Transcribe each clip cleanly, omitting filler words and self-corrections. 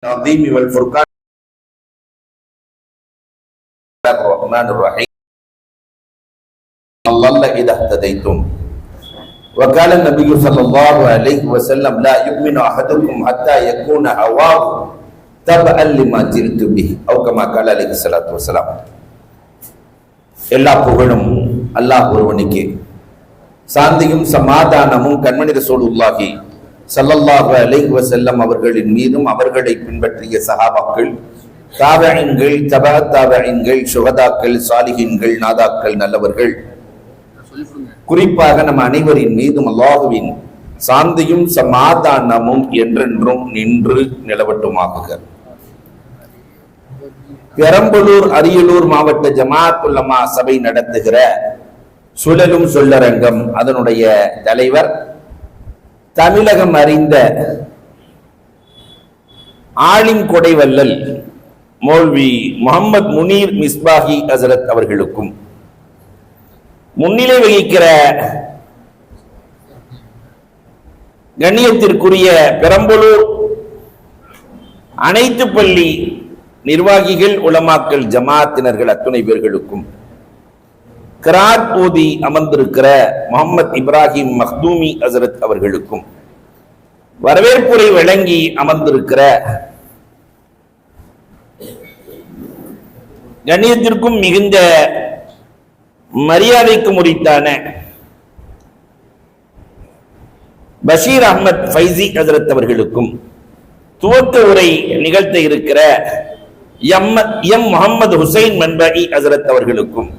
العظيم والفرقان الرحمن الرحيم الله إذا اهتديتم وقال النبي صلى الله عليه وسلم لا يؤمن أحدكم حتى يكون هواه تبعا لما جئت به أو كما قال عليه الصلاة والسلام. எல்லா புகழும் அல்லாஹ் ஒருவனுக்கே, சாந்தியும் சமாதானமும் கண்மணி ரசூலுல்லாஹி ஸல்லல்லாஹு அலைஹி வஸல்லம் அவர்களின் மீதும் அவர்களை பின்பற்றிய சஹாபாக்கள், தாபிஈன்கள், தபஅ தாபிஈன்கள், சுஹதாக்கள், சாலிஹீன்கள், நாதாக்கள், நல்லவர்கள், குறிப்பாக நம் அனைவரின் மீதும் அல்லாஹுவின் சாந்தியும் சமாதானமும் என்றென்றும் நின்று நிலவட்டுமாகுக. பெரம்பலூர் அரியலூர் மாவட்ட ஜமாஅத் உலமா சபை நடத்துகிற சுழலும் சொல்லரங்கம், அதனுடைய தலைவர் தமிழகம் அறிந்த ஆலிம் கொடைவல்லல் மௌல்வி முஹம்மது முனீர் மிஸ்பாஹி ஹசரத் அவர்களுக்கும், முன்னிலை வகிக்கிற கண்ணியத்திற்குரிய பெரம்பலூர் அனைத்து பள்ளி நிர்வாகிகள், உலமாக்கள், ஜமாத்தினர்கள் அத்துணை பேர்களுக்கும், கிராத் ஓதி அமர்ந்திருக்கிற முகமது இப்ராஹிம் மக்தூமி ஹசரத் அவர்களுக்கும், வரவேற்புரை வழங்கி அமர்ந்திருக்கிற கண்ணியத்திற்கும் மிகுந்த மரியாதைக்கு முறித்தான பஷீர் அஹ்மத் ஃபைசி ஹசரத் அவர்களுக்கும், துவக்க உரை நிகழ்த்த இருக்கிற எம் முகமது ஹுசைன் மன்பகி ஹசரத் அவர்களுக்கும்,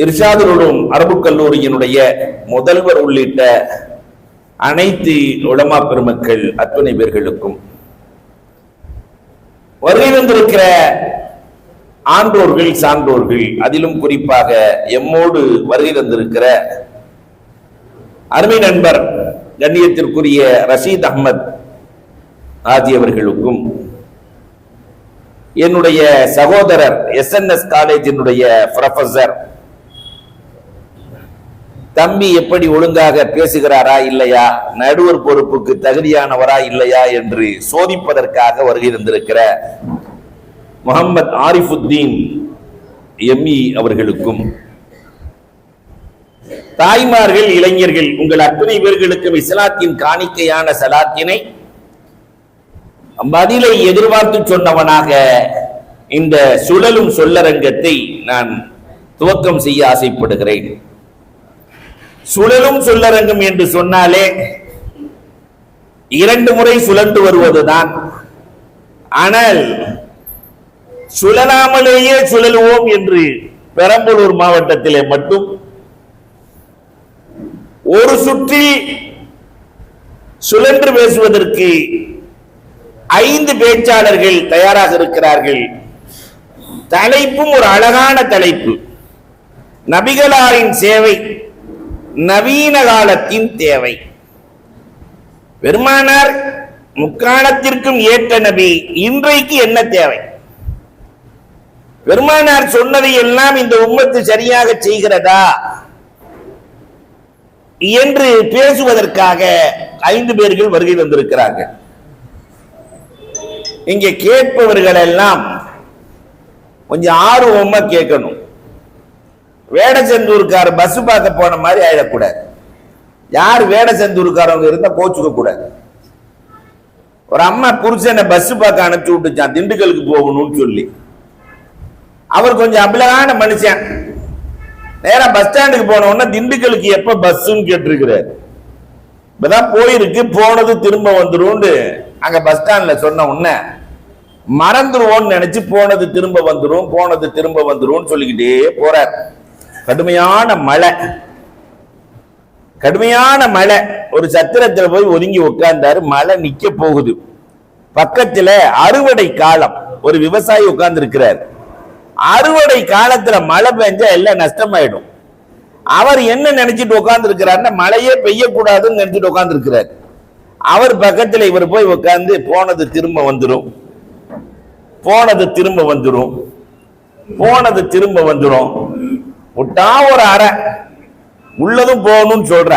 இர்ஷாதுல் உலூம் அரபு கல்லூரியினுடைய முதல்வர் உள்ளிட்ட அனைத்து உலமா பெருமக்கள் அத்துணை பேர்களுக்கும், வருகை வந்திருக்கிற ஆன்றோர்கள், சான்றோர்கள், அதிலும் குறிப்பாக எம்மோடு வருகை வந்திருக்கிற அருமை நண்பர் கண்ணியத்திற்குரிய ரஷீத் அஹ்மத் ஆதி அவர்களுக்கும், என்னுடைய சகோதரர் SNS காலேஜினுடைய ப்ரொஃபசர் தம்பி எப்படி ஒழுங்காக பேசுகிறாரா இல்லையா, நடுவர் பொறுப்புக்கு தகுதியானவரா இல்லையா என்று சோதிப்பதற்காக வருகை தந்திருக்கிற முகமது ஆரிஃபுத்தீன் எம்இ அவர்களுக்கும், தாய்மார்கள், இளைஞர்கள், உங்கள் அத்தனை பேர்களுக்கும் இஸ்லாத்தின் காணிக்கையான சலாத்தினை பதிலை எதிர்பார்த்து சொன்னவனாக இந்த சுழலும் சொல்லரங்கத்தை நான் துவக்கம் செய்ய ஆசைப்படுகிறேன். சுழலும் சொல்லரங்கம் என்று சொன்னாலே 2 முறை சுழன்று வருவதுதான். ஆனால் சுழலாமலேயே சுழலுவோம் என்று பெரம்பலூர் மாவட்டத்திலே மட்டும் ஒரு சுற்றில் சுழன்று பேசுவதற்கு 5 பேச்சாளர்கள் தயாராக இருக்கிறார்கள். தலைப்பும் ஒரு அழகான தலைப்பு, நபிகளாரின் சேவை, நவீன காலத்தின் தேவை. பெருமானார் முக்காலத்திற்கும் ஏற்ற நபி, இன்றைக்கு என்ன தேவை? பெருமானார் சொன்னதை எல்லாம் இந்த உம்மத்து சரியாக செய்கிறதா என்று பேசுவதற்காக 5 பேர்கள் வருகை வந்திருக்கிறார்கள். இங்கே கேட்பவர்கள் எல்லாம் கொஞ்சம் ஆர்வமா கேட்கணும். வேடச்செந்தூர்கார பஸ் பார்க்க போன மாதிரி ஆயிடக்கூடாது. யார் வேடச்செந்தூர்காரவங்க இருந்தா கோச்சுக்க கூடாது. ஒரு அம்மா புருஷனை பஸ் பார்க்க அனுப்பிச்சு விட்டுச்சான், திண்டுக்கலுக்கு போகணும்னு சொல்லி. அவர் கொஞ்சம் அபலகான மனுஷன். நேரா பஸ் ஸ்டாண்டுக்கு போன உடனே திண்டுக்கலுக்கு எப்ப பஸ்ன்னு கேட்டிருக்கிறார். இப்பதான் போயிருக்கு, போனது திரும்ப வந்துடும் அங்க பஸ் ஸ்டாண்ட்ல சொன்ன உடனே மறந்துருவோம்னு நினைச்சு போனது திரும்ப வந்துடும், போனது திரும்ப வந்துடும் சொல்லிக்கிட்டே போறார். கடுமையான மழை, கடுமையான மழை. ஒரு சத்திரத்துல போய் ஒதுங்கி உட்கார்ந்தாரு. மழை நிக்க போகுது. பக்கத்துல அறுவடை காலம், ஒரு விவசாயி உட்கார்ந்து இருக்கிறார். அறுவடை காலத்துல மழை பெஞ்சா எல்லாம் நஷ்டமாயிடும். அவர் என்ன நினைச்சிட்டு உட்கார்ந்து இருக்கிறாருன்னா, மழையே பெய்யக்கூடாதுன்னு நினைச்சிட்டு உட்கார்ந்து இருக்கிறார். அவர் பக்கத்துல இவர் போய் உட்கார்ந்து போனது திரும்ப வந்துடும், போனது திரும்ப வந்துடும், போனது திரும்ப வந்துடும். விட்டா ஒரு அறை உள்ளதும் போகணும்னு சொல்ற.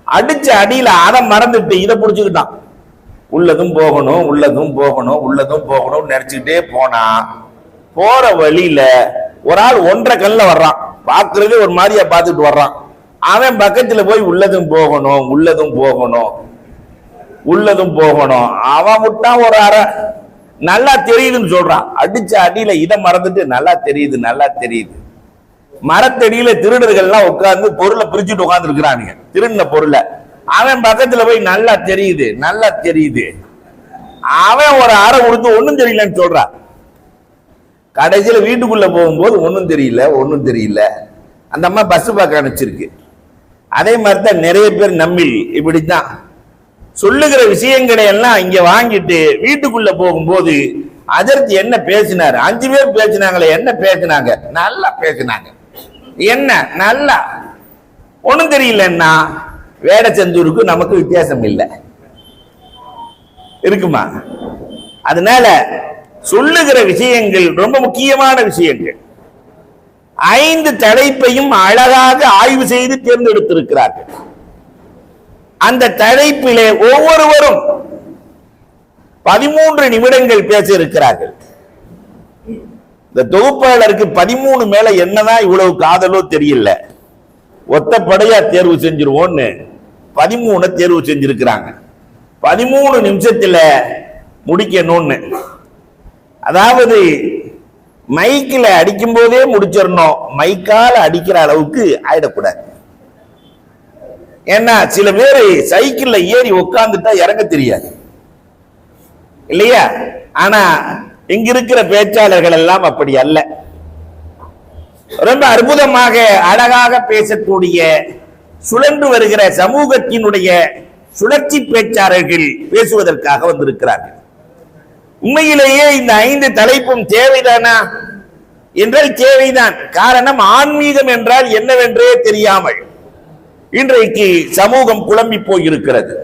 அடிச்ச அடியில அதை மறந்துட்டு இதை புடிச்சுக்கிட்டான். உள்ளதும் போகணும் உள்ளதும் போகணும் உள்ளதும் போகணும் நினைச்சுக்கிட்டே போனா போற வழியில ஒரு ஆள் 1.5 கல்ல வர்றான், பாக்குறது ஒரு மாதிரியா பார்த்துட்டு வர்றான். அவன் பக்கத்துல போய் உள்ளதும் போகணும் உள்ளதும் போகணும் உள்ளதும் போகணும், அவன் விட்டான் ஒரு அரை நல்லா தெரியுதுன்னு சொல்றான். அடிச்ச அடியில இதை மறந்துட்டு நல்லா தெரியுது நல்லா தெரியுது. மரத்தடியில திருடர்கள்லாம் உட்கார்ந்து பொருளை பிரிச்சுட்டு உட்கார்ந்து இருக்கிறானுங்க, திருடின பொருளை. அவன் பக்கத்துல போய் நல்லா தெரியுது நல்லா தெரியுது, அவன் ஒரு அரை கொடுத்து ஒன்னும் தெரியலன்னு சொல்றான். கடைசியில வீட்டுக்குள்ள போகும்போது ஒன்னும் தெரியல ஒன்னும் தெரியல. அந்த அம்மா பஸ் பார்க்க அனுப்பிச்சிருக்கு. அதே மாதிரிதான் நிறைய பேர் நம்மில் இப்படித்தான் சொல்லுகிற விஷயங்களை எல்லாம் இங்க வாங்கிட்டு வீட்டுக்குள்ள போகும்போது அதற்கு என்ன பேசினாரு, 5 பேர் பேசினாங்களே என்ன பேசினாங்க, நல்லா பேசினாங்க, என்ன நல்லா ஒண்ணும் தெரியலன்னா வேடச்செந்தூருக்கு நமக்கு வித்தியாசம் இல்லை இருக்குமா? அதனால சொல்லுகிற விஷயங்கள் ரொம்ப முக்கியமான விஷயங்கள். 5 தலைப்பையும் அழகாக ஆய்வு செய்து தேர்ந்தெடுத்திருக்கிறார்கள். அந்த தலைப்பிலே ஒவ்வொருவரும் 13 நிமிடங்கள் பேச இருக்கிறார்கள். இந்த தொகுப்பாளருக்கு 13 மேல என்னதான் இவ்வளவு காதலோ தெரியல, ஒத்தப்படையா தேர்வு செஞ்சிருவோம்னு 13 தேர்வு செஞ்சிருக்கிறாங்க. 13 நிமிஷத்துல முடிக்கணும்னு. அதாவது மைக்கில் அடிக்கும் போதே முடிச்சிடணும், மைக்கால அடிக்கிற அளவுக்கு ஆயிடக்கூடாது. ஏன்னா சில பேர் சைக்கிள்ல ஏறி உட்கார்ந்துட்டா இறங்க தெரியாது இல்லையா? ஆனா இங்க இருக்கிற பேச்சாளர்கள் எல்லாம் அப்படி அல்ல. ரொம்ப அற்புதமாக அழகாக பேசக்கூடிய சுழன்று வருகிற சமூகத்தினுடைய சுழற்சி பேச்சாளர்கள் பேசுவதற்காக வந்திருக்கிறார்கள். உண்மையிலேயே இந்த 5 தலைப்பும் தேவைதானா என்றால் தேவைதான். காரணம், ஆன்மீகம் என்றால் என்னவென்றே தெரியாமல் இன்றைக்கு சமூகம் குழம்பி போயிருக்கிறது.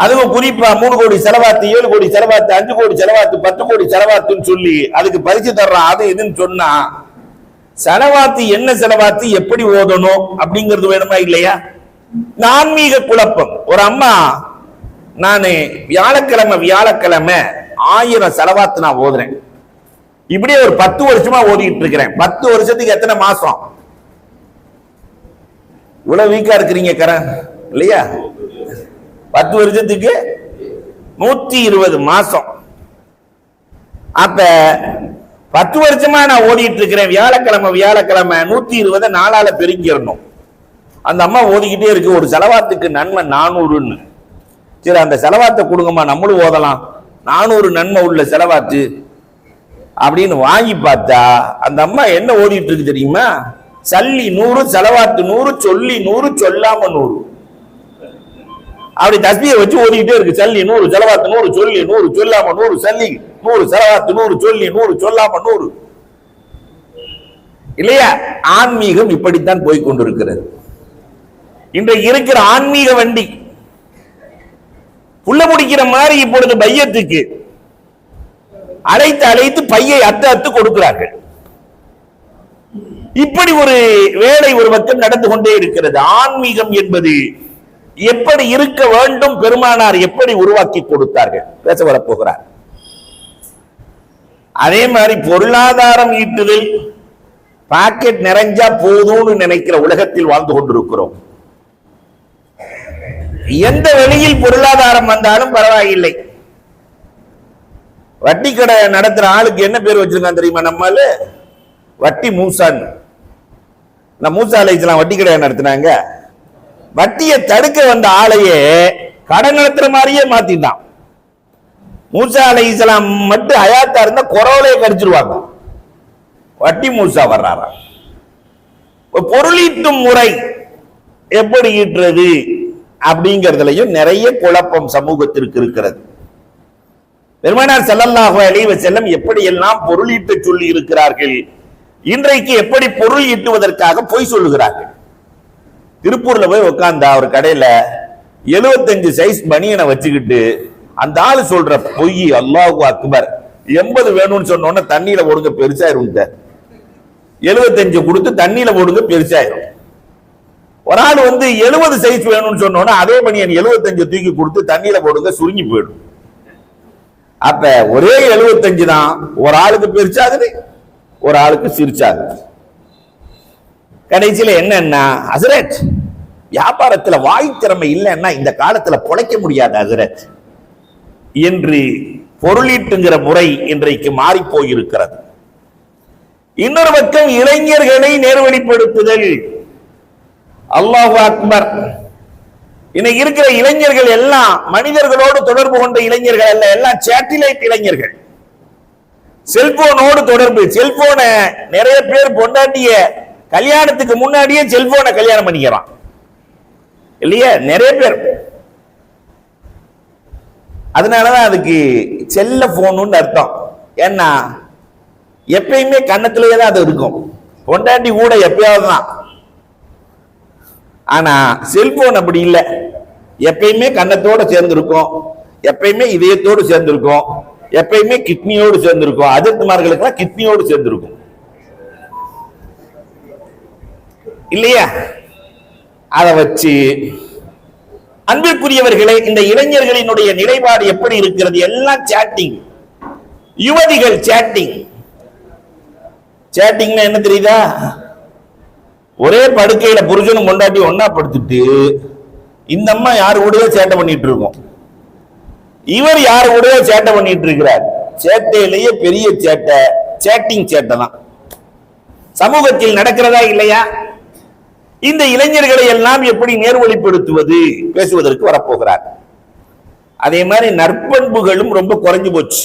அதுவும் குறிப்பா 3 கோடி செலவாத்து, 7 கோடி செலவாத்து, 5 கோடி செலவாத்து, 10 கோடி செலவாத்துன்னு சொல்லி அதுக்கு பரிசு தர்றான். அது இதுன்னு சொன்னா செலவாத்து என்ன செலவாத்து, எப்படி ஓதணும் அப்படிங்கிறது வேணுமா இல்லையா? ஆன்மீக குழப்பம். ஒரு அம்மா, நானு வியாழக்கிழமை 1000 செலவாத்து நான் ஓதுறேன், இப்படியே ஒரு 10 வருஷமா ஓதிட்டு இருக்கிறேன். 10 வருஷத்துக்கு எத்தனை மாசம்? இவ்வளவு வீக்கா இருக்கிறீங்க இல்லையா? 10 வருஷத்துக்கு 120 மாசம். அப்ப 10 வருஷமா நான் ஓடிட்டு இருக்கிறேன். வியாழக்கிழமை 120 நாளால பெருக்கிடணும். அந்த அம்மா ஓதிக்கிட்டே இருக்கு. ஒரு செலவாத்துக்கு நன்மை 400ன்னு. சரி, அந்த செலவாத்தை கொடுங்கம்மா, நம்மளும் ஓதலாம், 400 நன்மை உள்ள செலவாத்து அப்படின்னு வாங்கி பார்த்தா அந்த அம்மா என்ன ஓடிட்டு இருக்கு தெரியுமா? சல்லி 100, செலவாத்து 100, சொல்லி 100, சொல்லாம 100. அப்படி தஸ்பியை வச்சு ஓடிக்கிட்டே இருக்கு. சல்லி 100, செலவாத்து 100, சொல்லி 100, சொல்லாம 100, சல்லி 100, செலவாத்து 100, சொல்லி 100, சொல்லாம 100. இல்லையா? ஆன்மீகம் இப்படித்தான் போய்கொண்டிருக்கிறது. இன்றைக்கு இருக்கிற ஆன்மீக வண்டி புள்ள முடிக்கிற மாதிரி இப்பொழுது பையத்துக்கு அழைத்து பையை அத்து கொடுக்கிறார்கள். இப்படி ஒரு வேலை ஒரு பக்கம் நடந்து கொண்டே இருக்கிறது. ஆன்மீகம் என்பது எப்படி இருக்க வேண்டும், பெருமானார் எப்படி உருவாக்கி கொடுத்தார்கள், பேச வரப்போகிறார். அதே மாதிரி பொருளாதாரம் ஈட்டுதல், பாக்கெட் நிறைஞ்சா போதும்னு நினைக்கிற உலகத்தில் வாழ்ந்து கொண்டிருக்கிறோம். எந்த வழியில் பொருளாதாரம் வந்தாலும் பரவாயில்லை. வட்டி கடை நடத்துற ஆளுக்கு என்ன பேர் வச்சிருக்கான் தெரியுமா? நம்மால வட்டி மூசான்னு. மூசா அலைஹிஸ்ஸலாம் வட்டி கடை நடத்தினாங்க. வட்டியை தடுக்க வந்த ஆளையே கடை நடத்துற மாதிரியே மாத்திட்டான். மூசா அலைஹிஸ்ஸலாம் மட்டும் ஹயாத்தா இருந்தா குறவலையே கடிச்சிருவாங்க. வட்டி மூசா வர்றாரா? பொருளீட்டும் முறை எப்படி ஈட்டுறது அப்படிங்கிறதுலயும் நிறைய குழப்பம் சமூகத்திற்கு இருக்கிறது. பெருமானார் ஸல்லல்லாஹு அலைஹி வஸல்லம் எப்படி எல்லாம் பொருளீட்ட சொல்லி இருக்கிறார்கள். இன்றைக்கு எப்படி பொருள் ஈட்டுவதற்காக பொய் சொல்லுகிறார்கள். திருப்பூர்ல போய் உட்கார்ந்தா ஒரு கடையில 75 சைஸ் பனியனை வச்சுக்கிட்டு அந்த ஆளு சொல்ற பொய், அல்லாஹு அக்பர், 80 வேணும்னு சொன்னோன்னா தண்ணியில போடுங்க பெருசாயிரும், 75 கொடுத்து தண்ணியில போடுங்க பெருசாயிரும். ஒரு ஆள் 70 சைஸ் வேணும்னு சொன்னோன்னா அதே பனியன் 75 தூக்கி கொடுத்து தண்ணியில போடுங்க, சுருங்கி போயிடும். அப்ப ஒரே 75 தான், ஒரு ஆளுக்கு பெருசாகுது, ஒரு ஆளுக்கு சிரிச்சாகுது. கடைசியில என்னன்னா, ஹசரத் வியாபாரத்துல வாய் திறமை இல்லைன்னா இந்த காலத்துல பொழைக்க முடியாது ஹசரத் என்று பொருளீட்டுங்கிற முறை இன்றைக்கு மாறி போயிருக்கிறது. இன்னொரு பக்கம் இளைஞர்களை நேர்வழிப்படுத்துதல். அல்லாஹு அக்பர். இன்னைக்கு இருக்கிற இளைஞர்கள் எல்லாம் மனிதர்களோடு தொடர்பு கொண்ட இளைஞர்கள் அல்ல, எல்லாம் சேட்டிலைட் இளைஞர்கள். செல்போனோடு தொடர்பு. செல்போனை நிறைய பேர் பொண்டாட்டிய கல்யாணத்துக்கு முன்னாடியே செல்போனை கல்யாணம் பண்ணிக்கிறான் இல்லையா, நிறைய பேர். அதனாலதான் அதுக்கு செல்ல போன் அர்த்தம். ஏன்னா எப்பயுமே கண்ணத்திலேயே தான் அது இருக்கும், பொண்டாட்டி கூட எப்பயாவது தான். ஆனா செல்போன் அப்படி இல்லை, எப்பயுமே கண்ணத்தோட சேர்ந்திருக்கும், எப்பயுமே இதயத்தோடு சேர்ந்திருக்கும், எப்பயுமே கிட்னியோடு சேர்ந்திருக்கும். அஜித்குமார்களுக்கு கிட்னியோடு சேர்ந்திருக்கும் இல்லையா. அதை வச்சு அன்பிற்குரியவர்களே, இந்த இளைஞர்களினுடைய நிலைப்பாடு எப்படி இருக்கிறது? எல்லாம் சேட்டிங். யுவதிகள் சேட்டிங். சேட்டிங்னா என்ன தெரியுதா? ஒரே படுக்கையில புருஷனும் கொண்டாட்டி ஒன்னா படுத்துட்டு இந்த அம்மா யாரு கூடயோ சேட்டை பண்ணிட்டு இருக்கோம், இவர் யாரு கூடயோ சேட்டை பண்ணிட்டு இருக்கிறார். சேட்டையிலேயே பெரிய சேட்டை சேட்டிங் சேட்டை தான். சமூகத்தில் நடக்கிறதா இல்லையா? இந்த இளைஞர்களை எல்லாம் எப்படி நேர்வழிப்படுத்துவது பேசுவதற்கு வரப்போகிறார். அதே மாதிரி நற்பண்புகளும் ரொம்ப குறைஞ்சு போச்சு.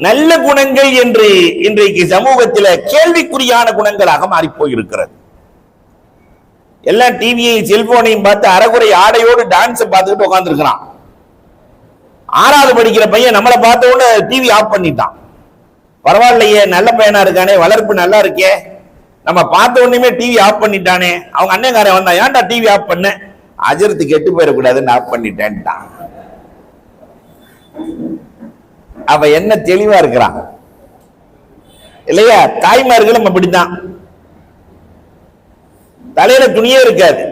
நல்ல குணங்கள் என்று இன்றைக்கு சமூகத்தில் கேள்விக்குறியான குணங்களாக மாறி போயிருக்கிறது. எல்லாம் டிவியையும் செல்போனையும் பார்த்து அரைகுறை ஆடையோடு டான்ஸ் பார்த்துக்கிட்டு உட்கார்ந்து இருக்கிறான். 6வது படிக்கிற பையன் நம்மளை பார்த்த உடனே டிவி ஆஃப் பண்ணிட்டான். பரவாயில்லையே, நல்ல பையனா இருக்கானே, வளர்ப்பு நல்லா இருக்கே, நம்ம பார்த்த உடனே டிவி ஆஃப் பண்ணிட்டானே. அவங்க அண்ணன்காரன் வந்தான், ஏன்டா டிவி ஆஃப் பண்ண? அஜரத்து கெட்டு போயிடக்கூடாதுன்னு ஆஃப் பண்ணிட்டேன்ட்டான். அவ என்ன தெளிவா இருக்கிறான் இல்லையா? தாய்மார்களும் அப்படித்தான். தலையில துணியே இருக்காது,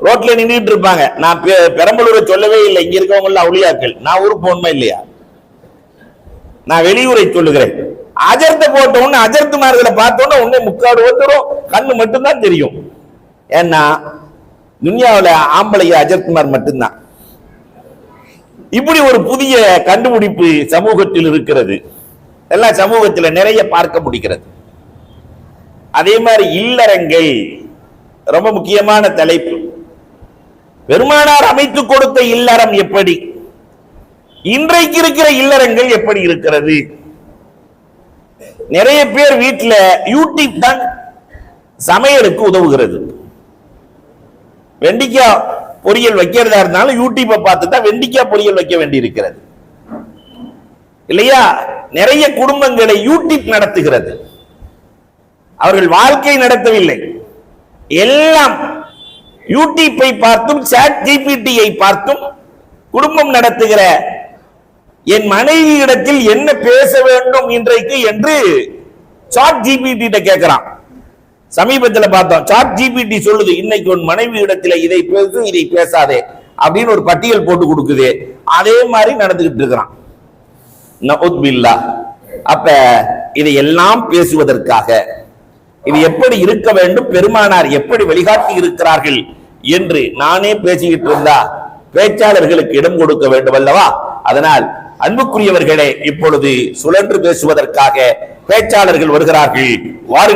ரோட்ல நின்றுட்டு இருப்பாங்க. நான் பெரம்பலூரை சொல்லவே இல்லை, இங்க இருக்கவங்க அவுளியாக்கள். நான் ஊருக்கு போகணுமா இல்லையா? நான் வெளியூரை சொல்லுகிறேன். அஜர்த்த போட்ட உடனே அஜர்த்துமார்களை பார்த்த உடனே முக்காடு வந்துடும், கண்ணு மட்டும்தான் தெரியும். ஏன்னா துன்யாவில் ஆம்பளைய அஜர்த்துமார் மட்டும்தான். இப்படி ஒரு புதிய கண்டுபிடிப்பு சமூகத்தில் இருக்கிறது, எல்லாம் சமூகத்தில் நிறைய பார்க்க முடிகிறது. அதே மாதிரி இல்லறங்கள் ரொம்ப முக்கியமான தலைப்பு. பெருமானார் அமைத்துக் கொடுத்த இல்லறம் எப்படி, இன்றைக்கு இருக்கிற இல்லறங்கள் எப்படி இருக்கிறது? நிறைய பேர் வீட்டில் யூடியூப் தான் சமையலுக்கு உதவுகிறது. வெண்டிக்காய் பொரியல் வைக்கிறதா இருந்தாலும் யூடியூப்பை பார்த்து தான் வெண்டிக்காய் பொரியல் வைக்க வேண்டி இருக்கிறது இல்லையா? நிறைய குடும்பங்களை யூடியூப் நடத்துகிறது. அவர்கள் வாழ்க்கை நடத்தவில்லை, எல்லாம் யூடியூப்பை பார்த்தும் சாட் ஜிபிடியை பார்த்தும் குடும்பம் நடத்துகிற என் மனைவி இடத்தில் என்ன பேச வேண்டும் இன்றைக்கு என்று சாட் ஜிபிடி கேட்கிறான். சமீபத்தில் பார்த்தோம், சாட் ஜிபிடி சொல்லுது இன்னைக்கு உன் மனைவி இடத்துல இதை பேசு இதை பேசாதே அப்படின்னு ஒரு பட்டியல் போட்டு கொடுக்குது. அதே மாதிரி நடந்துகிட்டு இருக்கிறான். அப்ப இதை எல்லாம் பேசுவதற்காக இது எப்படி இருக்க வேண்டும், பெருமானார் எப்படி வழிகாட்டி இருக்கிறார்கள் என்று நானே பேசிக்கிட்டு இருந்தா பேச்சாளர்களுக்கு இடம் கொடுக்க வேண்டும் அல்லவா? அதனால் அன்புக்குரியவர்களே, இப்பொழுது சுழன்று பேசுவதற்காக பேச்சாளர்கள் வருகிறார்கள். வாருங்கள்.